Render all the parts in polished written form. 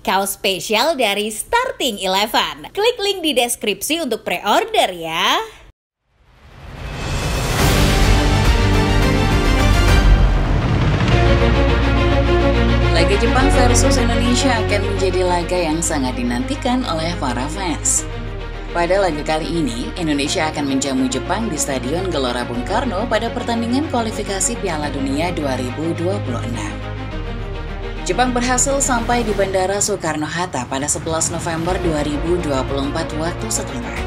Kaos spesial dari Starting Eleven. Klik link di deskripsi untuk pre-order ya. Laga Jepang versus Indonesia akan menjadi laga yang sangat dinantikan oleh para fans. Pada laga kali ini, Indonesia akan menjamu Jepang di Stadion Gelora Bung Karno pada pertandingan kualifikasi Piala Dunia 2026. Jepang berhasil sampai di Bandara Soekarno-Hatta pada 11 November 2024 waktu setempat.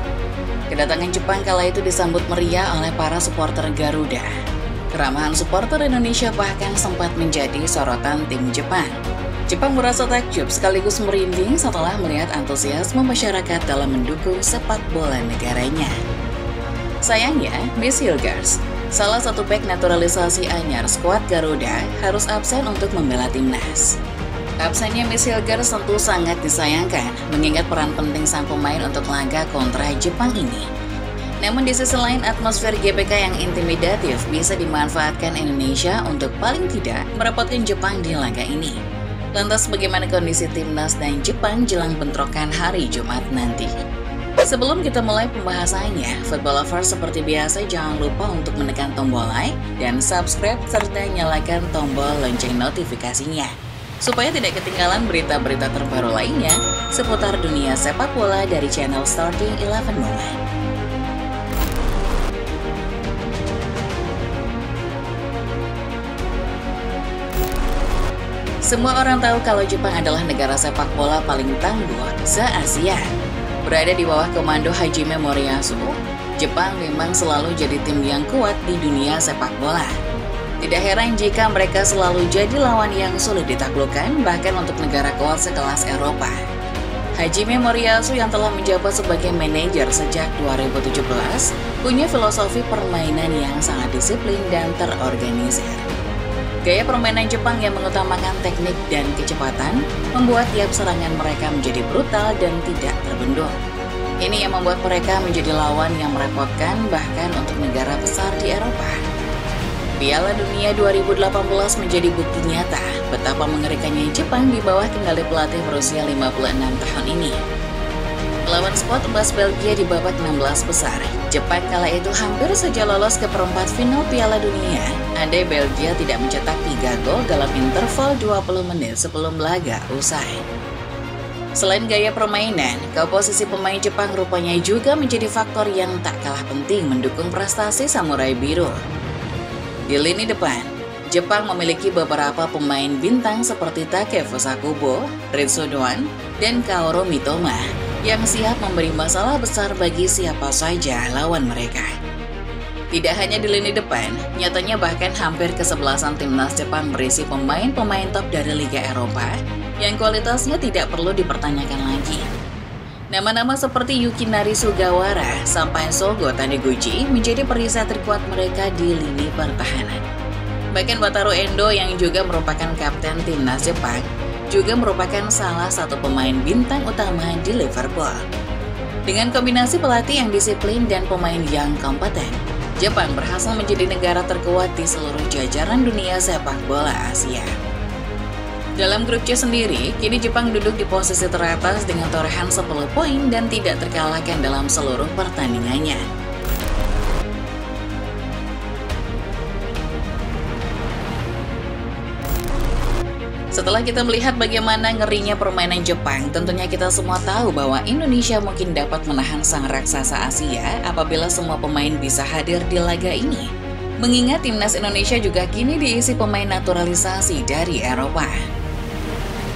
Kedatangan Jepang kala itu disambut meriah oleh para supporter Garuda. Keramahan supporter Indonesia bahkan sempat menjadi sorotan tim Jepang. Jepang merasa takjub sekaligus merinding setelah melihat antusiasme masyarakat dalam mendukung sepak bola negaranya. Sayangnya, Miss Hilgers, salah satu bek naturalisasi anyar skuad Garuda, harus absen untuk membela timnas. Absennya Miss Hilgers tentu sangat disayangkan, mengingat peran penting sang pemain untuk laga kontra Jepang ini. Namun di sisi lain, atmosfer GBK yang intimidatif bisa dimanfaatkan Indonesia untuk paling tidak merepotkan Jepang di laga ini. Lantas bagaimana kondisi timnas dan Jepang jelang bentrokan hari Jumat nanti? Sebelum kita mulai pembahasannya, football lovers seperti biasa jangan lupa untuk menekan tombol like dan subscribe serta nyalakan tombol lonceng notifikasinya supaya tidak ketinggalan berita-berita terbaru lainnya seputar dunia sepak bola dari channel Starting Eleven Moment. Semua orang tahu kalau Jepang adalah negara sepak bola paling tangguh se-Asia. Berada di bawah komando Hajime Moriyasu, Jepang memang selalu jadi tim yang kuat di dunia sepak bola. Tidak heran jika mereka selalu jadi lawan yang sulit ditaklukkan, bahkan untuk negara kuat sekelas Eropa. Hajime Moriyasu yang telah menjabat sebagai manajer sejak 2017, punya filosofi permainan yang sangat disiplin dan terorganisir. Gaya permainan Jepang yang mengutamakan teknik dan kecepatan membuat tiap serangan mereka menjadi brutal dan tidak terbendung. Ini yang membuat mereka menjadi lawan yang merepotkan bahkan untuk negara besar di Eropa. Piala Dunia 2018 menjadi bukti nyata betapa mengerikannya Jepang di bawah kendali pelatih berusia 56 tahun ini. Melawan skuad emas Belgia di babak 16 besar, Jepang kala itu hampir saja lolos ke perempat final Piala Dunia andai Belgia tidak mencetak 3 gol dalam interval 20 menit sebelum laga usai. Selain gaya permainan, komposisi pemain Jepang rupanya juga menjadi faktor yang tak kalah penting mendukung prestasi Samurai Biru. Di lini depan, Jepang memiliki beberapa pemain bintang seperti Takefusa Kubo, Ritsu Doan, dan Kaoru Mitoma yang siap memberi masalah besar bagi siapa saja lawan mereka. Tidak hanya di lini depan, nyatanya bahkan hampir kesebelasan timnas Jepang berisi pemain-pemain top dari Liga Eropa yang kualitasnya tidak perlu dipertanyakan lagi. Nama-nama seperti Yukinari Sugawara sampai Sogo Taniguchi menjadi perisai terkuat mereka di lini pertahanan. Bahkan Wataru Endo yang juga merupakan kapten timnas Jepang juga merupakan salah satu pemain bintang utama di Liverpool. Dengan kombinasi pelatih yang disiplin dan pemain yang kompeten, Jepang berhasil menjadi negara terkuat di seluruh jajaran dunia sepak bola Asia. Dalam grup C sendiri, kini Jepang duduk di posisi teratas dengan torehan 10 poin dan tidak terkalahkan dalam seluruh pertandingannya. Setelah kita melihat bagaimana ngerinya permainan Jepang, tentunya kita semua tahu bahwa Indonesia mungkin dapat menahan sang raksasa Asia apabila semua pemain bisa hadir di laga ini. Mengingat timnas Indonesia juga kini diisi pemain naturalisasi dari Eropa.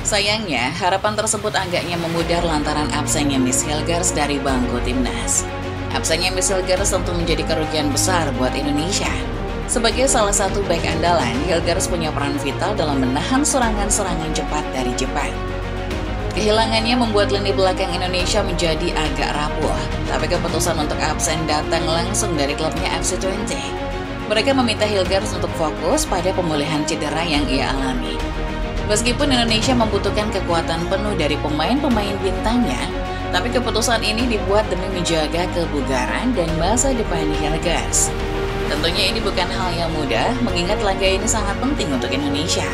Sayangnya, harapan tersebut agaknya memudar lantaran absennya Miss Hilgers dari bangku timnas. Absennya Miss Hilgers tentu menjadi kerugian besar buat Indonesia. Sebagai salah satu bek andalan, Hilgers punya peran vital dalam menahan serangan-serangan cepat dari Jepang. Kehilangannya membuat lini belakang Indonesia menjadi agak rapuh, tapi keputusan untuk absen datang langsung dari klubnya FC20. Mereka meminta Hilgers untuk fokus pada pemulihan cedera yang ia alami. Meskipun Indonesia membutuhkan kekuatan penuh dari pemain-pemain bintangnya, tapi keputusan ini dibuat demi menjaga kebugaran dan masa depan Hilgers. Tentunya ini bukan hal yang mudah, mengingat laga ini sangat penting untuk Indonesia.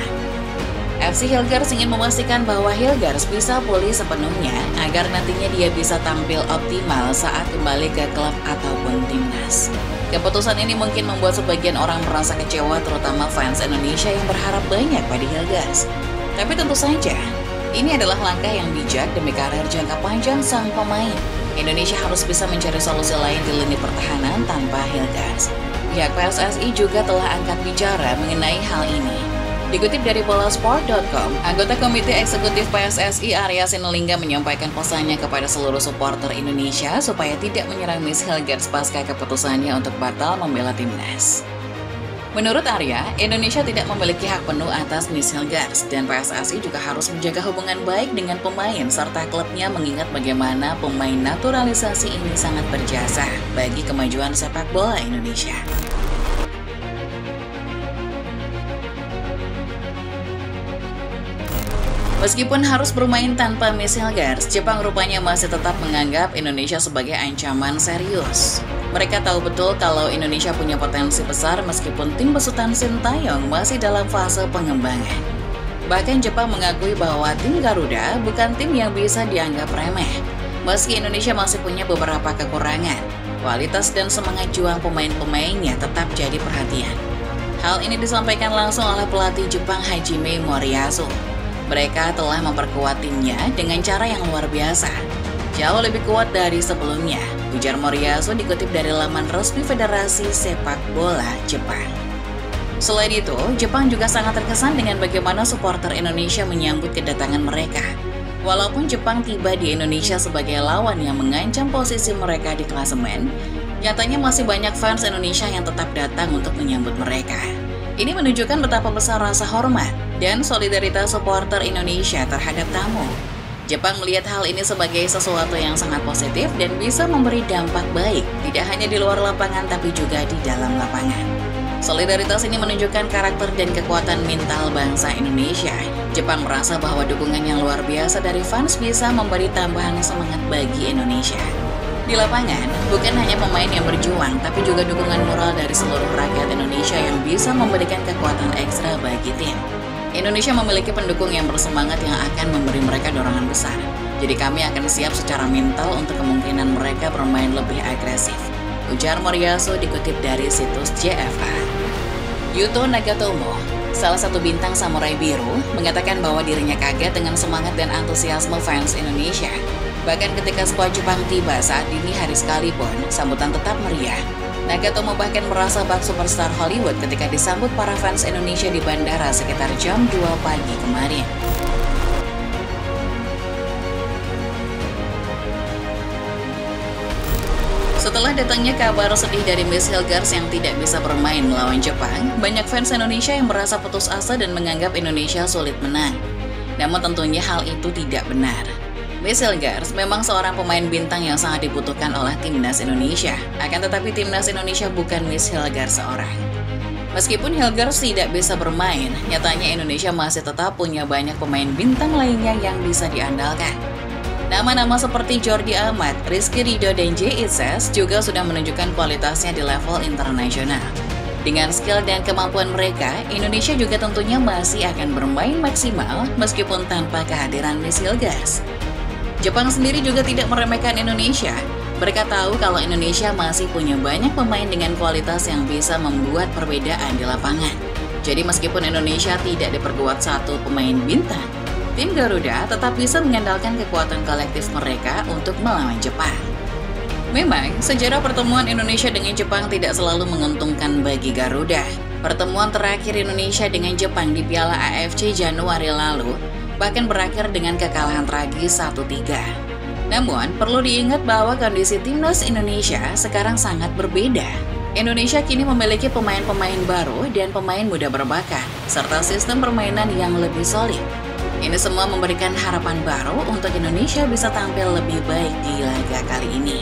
FC Hilgers ingin memastikan bahwa Hilgers bisa pulih sepenuhnya agar nantinya dia bisa tampil optimal saat kembali ke klub ataupun timnas. Keputusan ini mungkin membuat sebagian orang merasa kecewa, terutama fans Indonesia yang berharap banyak pada Hilgers. Tapi tentu saja, ini adalah langkah yang bijak demi karir jangka panjang sang pemain. Indonesia harus bisa mencari solusi lain di lini pertahanan tanpa Hilgers. Pihak PSSI juga telah angkat bicara mengenai hal ini. Dikutip dari bolasport.com, anggota Komite Eksekutif PSSI Arya Sinulinga menyampaikan pesannya kepada seluruh supporter Indonesia supaya tidak menyerang Miss Hilgers pasca keputusannya untuk batal membela timnas. Menurut Arya, Indonesia tidak memiliki hak penuh atas Miss Hilgers dan PSSI juga harus menjaga hubungan baik dengan pemain serta klubnya mengingat bagaimana pemain naturalisasi ini sangat berjasa bagi kemajuan sepak bola Indonesia. Meskipun harus bermain tanpa Miss Hilgers, Jepang rupanya masih tetap menganggap Indonesia sebagai ancaman serius. Mereka tahu betul kalau Indonesia punya potensi besar meskipun tim besutan Sintayong masih dalam fase pengembangan. Bahkan Jepang mengakui bahwa tim Garuda bukan tim yang bisa dianggap remeh. Meski Indonesia masih punya beberapa kekurangan, kualitas dan semangat juang pemain-pemainnya tetap jadi perhatian. Hal ini disampaikan langsung oleh pelatih Jepang Hajime Moriyasu. Mereka telah memperkuat timnya dengan cara yang luar biasa. Jauh lebih kuat dari sebelumnya, ujar Moriyasu dikutip dari laman resmi Federasi Sepak Bola Jepang. Selain itu, Jepang juga sangat terkesan dengan bagaimana supporter Indonesia menyambut kedatangan mereka. Walaupun Jepang tiba di Indonesia sebagai lawan yang mengancam posisi mereka di klasemen, nyatanya masih banyak fans Indonesia yang tetap datang untuk menyambut mereka. Ini menunjukkan betapa besar rasa hormat dan solidaritas supporter Indonesia terhadap tamu. Jepang melihat hal ini sebagai sesuatu yang sangat positif dan bisa memberi dampak baik, tidak hanya di luar lapangan tapi juga di dalam lapangan. Solidaritas ini menunjukkan karakter dan kekuatan mental bangsa Indonesia. Jepang merasa bahwa dukungan yang luar biasa dari fans bisa memberi tambahan semangat bagi Indonesia. Di lapangan, bukan hanya pemain yang berjuang, tapi juga dukungan moral dari seluruh rakyat Indonesia yang bisa memberikan kekuatan ekstra bagi tim. Indonesia memiliki pendukung yang bersemangat yang akan memberi mereka dorongan besar. Jadi kami akan siap secara mental untuk kemungkinan mereka bermain lebih agresif, ujar Moriyasu dikutip dari situs JFA. Yuto Nagatomo, salah satu bintang Samurai Biru, mengatakan bahwa dirinya kaget dengan semangat dan antusiasme fans Indonesia. Bahkan ketika skuad Jepang tiba saat dini hari sekalipun, sambutan tetap meriah. Nagatomo bahkan merasa bak superstar Hollywood ketika disambut para fans Indonesia di bandara sekitar jam 2 pagi kemarin. Setelah datangnya kabar sedih dari Miss Hilgers yang tidak bisa bermain melawan Jepang, banyak fans Indonesia yang merasa putus asa dan menganggap Indonesia sulit menang. Namun tentunya hal itu tidak benar. Miss Hilgers memang seorang pemain bintang yang sangat dibutuhkan oleh timnas Indonesia. Akan tetapi timnas Indonesia bukan Miss Hilgers seorang. Meskipun Hilgers tidak bisa bermain, nyatanya Indonesia masih tetap punya banyak pemain bintang lainnya yang bisa diandalkan. Nama-nama seperti Jordi Amat, Rizky Ridho, dan Jay Itzes juga sudah menunjukkan kualitasnya di level internasional. Dengan skill dan kemampuan mereka, Indonesia juga tentunya masih akan bermain maksimal meskipun tanpa kehadiran Miss Hilgers. Jepang sendiri juga tidak meremehkan Indonesia. Mereka tahu kalau Indonesia masih punya banyak pemain dengan kualitas yang bisa membuat perbedaan di lapangan. Jadi meskipun Indonesia tidak diperkuat satu pemain bintang, tim Garuda tetap bisa mengandalkan kekuatan kolektif mereka untuk melawan Jepang. Memang, sejarah pertemuan Indonesia dengan Jepang tidak selalu menguntungkan bagi Garuda. Pertemuan terakhir Indonesia dengan Jepang di Piala AFC Januari lalu bahkan berakhir dengan kekalahan tragis 1-3. Namun, perlu diingat bahwa kondisi timnas Indonesia sekarang sangat berbeda. Indonesia kini memiliki pemain-pemain baru dan pemain muda berbakat, serta sistem permainan yang lebih solid. Ini semua memberikan harapan baru untuk Indonesia bisa tampil lebih baik di laga kali ini.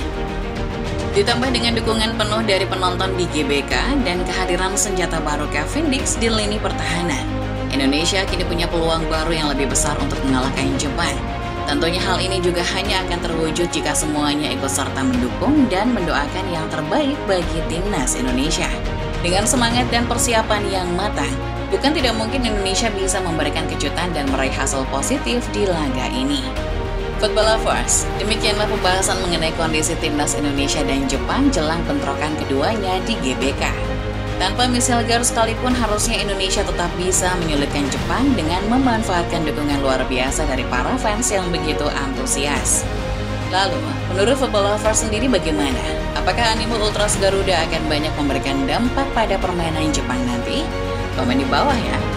Ditambah dengan dukungan penuh dari penonton di GBK dan kehadiran senjata baru Kevin Dix di lini pertahanan, Indonesia kini punya peluang baru yang lebih besar untuk mengalahkan Jepang. Tentunya hal ini juga hanya akan terwujud jika semuanya ikut serta mendukung dan mendoakan yang terbaik bagi timnas Indonesia. Dengan semangat dan persiapan yang matang, Bukan tidak mungkin Indonesia bisa memberikan kejutan dan meraih hasil positif di laga ini. Football lovers, demikianlah pembahasan mengenai kondisi timnas Indonesia dan Jepang jelang bentrokan keduanya di GBK. Tanpa Michelle Gaur sekalipun harusnya Indonesia tetap bisa menyulitkan Jepang dengan memanfaatkan dukungan luar biasa dari para fans yang begitu antusias. Lalu, menurut football lovers sendiri bagaimana? Apakah animo Ultras Garuda akan banyak memberikan dampak pada permainan Jepang nanti? Komen di bawah ya.